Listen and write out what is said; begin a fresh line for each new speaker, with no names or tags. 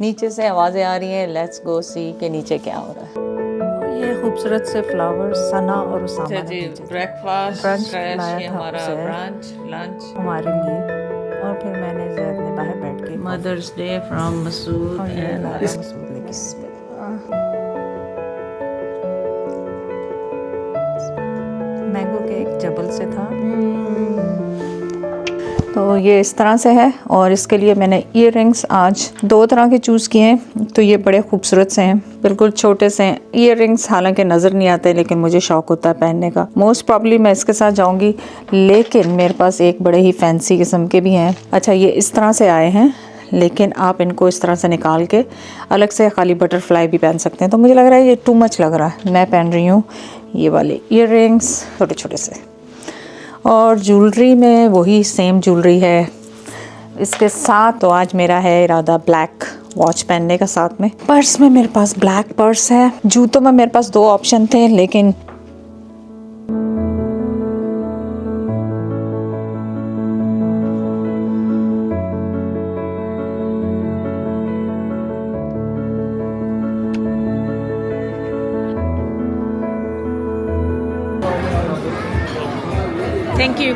नीचे से आवाज़ें आ रही हैं, लेट्स गो सी के नीचे क्या हो रहा है।
ये खूबसूरत से फ्लावर्स सना और उसामा
अच्छा
ने
जी,
भेजे थे।
ब्रेकफास्ट
ब्रंच
लाया
लाया था
हमारा
उसे
ब्रंच लंच
हमारे लिए, और फिर मैंने जैद ने बाहर बैठ के
मदर्स डे फ्रॉम मसूद
और ये
एंड
लाया मसूद लेके मैंगो केक जबल से था। तो ये इस तरह से है, और इसके लिए मैंने ईयर रिंग्स आज 2 तरह के चूज़ किए हैं। तो ये बड़े खूबसूरत से हैं, बिल्कुल छोटे से हैं ईयर रिंग्स, हालांकि नज़र नहीं आते लेकिन मुझे शौक होता है पहनने का। मोस्ट प्रॉब्ली मैं इसके साथ जाऊंगी, लेकिन मेरे पास एक बड़े ही फैंसी किस्म के भी हैं। अच्छा, ये इस तरह से आए हैं, लेकिन आप इनको इस तरह से निकाल के अलग से खाली बटरफ्लाई भी पहन सकते हैं। तो मुझे लग रहा है ये टू मच लग रहा है। मैं पहन रही हूँ ये वाले ईयर रिंग्स छोटे छोटे से, और ज्वेलरी में वही सेम ज्वेलरी है इसके साथ। तो आज मेरा है इरादा ब्लैक वॉच पहनने का। साथ में पर्स में मेरे पास ब्लैक पर्स है। जूतों में मेरे पास 2 ऑप्शन थे, लेकिन
थैंक यू।